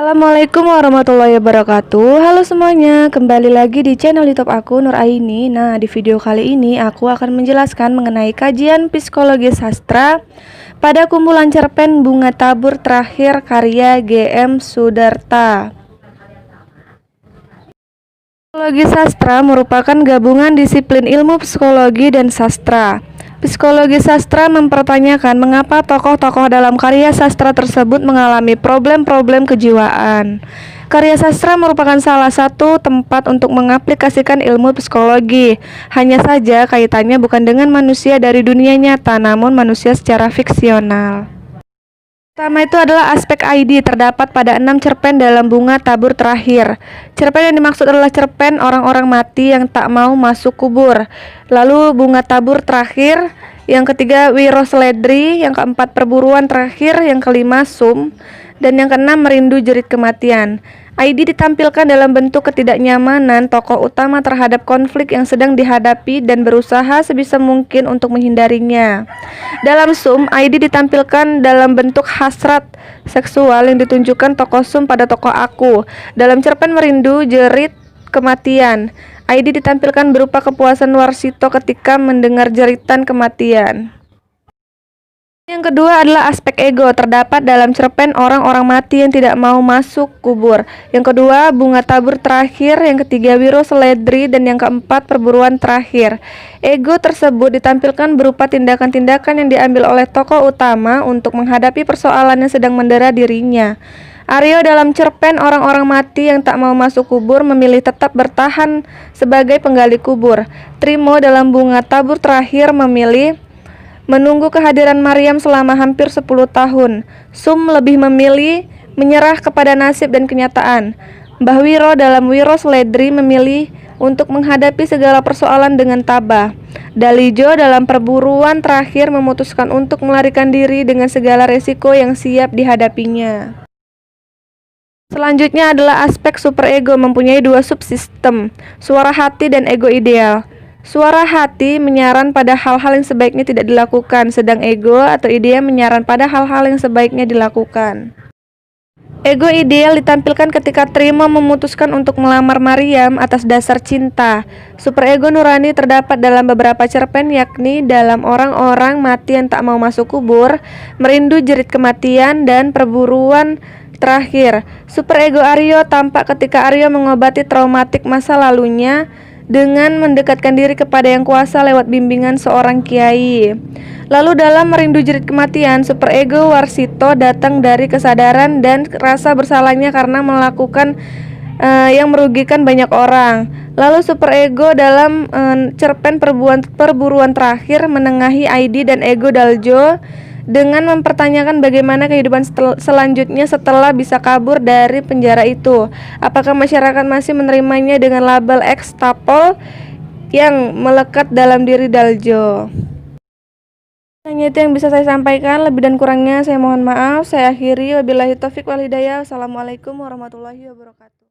Assalamualaikum warahmatullahi wabarakatuh. Halo semuanya, kembali lagi di channel YouTube aku Nur Aini. Nah, di video kali ini aku akan menjelaskan mengenai kajian psikologi sastra pada kumpulan cerpen Bunga Tabur Terakhir karya GM Sudarta. Psikologi sastra merupakan gabungan disiplin ilmu psikologi dan sastra. Psikologi sastra mempertanyakan mengapa tokoh-tokoh dalam karya sastra tersebut mengalami problem-problem kejiwaan. Karya sastra merupakan salah satu tempat untuk mengaplikasikan ilmu psikologi. Hanya saja kaitannya bukan dengan manusia dari dunia nyata, namun manusia secara fiksional. Pertama itu adalah aspek ID, terdapat pada 6 cerpen dalam Bunga Tabur Terakhir. Cerpen yang dimaksud adalah cerpen orang-orang mati yang tak mau masuk kubur. Lalu Bunga Tabur Terakhir, yang ketiga Wiro Seledri, yang keempat Perburuan Terakhir, yang kelima Sum, dan yang keenam Merindu Jerit Kematian. ID ditampilkan dalam bentuk ketidaknyamanan tokoh utama terhadap konflik yang sedang dihadapi dan berusaha sebisa mungkin untuk menghindarinya. Dalam Sum, ID ditampilkan dalam bentuk hasrat seksual yang ditunjukkan tokoh Sum pada tokoh Aku. Dalam cerpen Merindu Jerit Kematian, ID ditampilkan berupa kepuasan Warsito ketika mendengar jeritan kematian. Yang kedua adalah aspek ego, terdapat dalam cerpen orang-orang mati yang tidak mau masuk kubur. Yang kedua Bunga Tabur Terakhir, yang ketiga Wiro Seledri, dan yang keempat Perburuan Terakhir. Ego tersebut ditampilkan berupa tindakan-tindakan yang diambil oleh tokoh utama untuk menghadapi persoalan yang sedang mendera dirinya. Aryo dalam cerpen orang-orang mati yang tak mau masuk kubur memilih tetap bertahan sebagai penggali kubur. Trimo dalam Bunga Tabur Terakhir memilih menunggu kehadiran Maryam selama hampir 10 tahun. Sum lebih memilih menyerah kepada nasib dan kenyataan. Mbah Wiro dalam Wiro Seledri memilih untuk menghadapi segala persoalan dengan tabah. Dalijo dalam Perburuan Terakhir memutuskan untuk melarikan diri dengan segala resiko yang siap dihadapinya. Selanjutnya adalah aspek superego, mempunyai dua subsistem, suara hati dan ego ideal. Suara hati menyaran pada hal-hal yang sebaiknya tidak dilakukan, sedang ego atau ideal menyaran pada hal-hal yang sebaiknya dilakukan. Ego ideal ditampilkan ketika Trimo memutuskan untuk melamar Maryam atas dasar cinta. Superego nurani terdapat dalam beberapa cerpen, yakni dalam Orang-orang Mati yang Tak Mau Masuk Kubur, Merindu Jerit Kematian, dan Perburuan Terakhir. Superego Aryo tampak ketika Aryo mengobati traumatik masa lalunya dengan mendekatkan diri kepada Yang Kuasa lewat bimbingan seorang kiai. Lalu dalam Merindu Jerit Kematian, superego Warsito datang dari kesadaran dan rasa bersalahnya karena melakukan yang merugikan banyak orang. Lalu superego dalam cerpen Perburuan Terakhir menengahi ID dan ego Daljo dengan mempertanyakan bagaimana kehidupan selanjutnya setelah bisa kabur dari penjara itu. Apakah masyarakat masih menerimanya dengan label ekstapol yang melekat dalam diri Daljo? Hanya itu yang bisa saya sampaikan, lebih dan kurangnya saya mohon maaf. Saya akhiri, wabillahi taufik wal hidayah. Wassalamualaikum warahmatullahi wabarakatuh.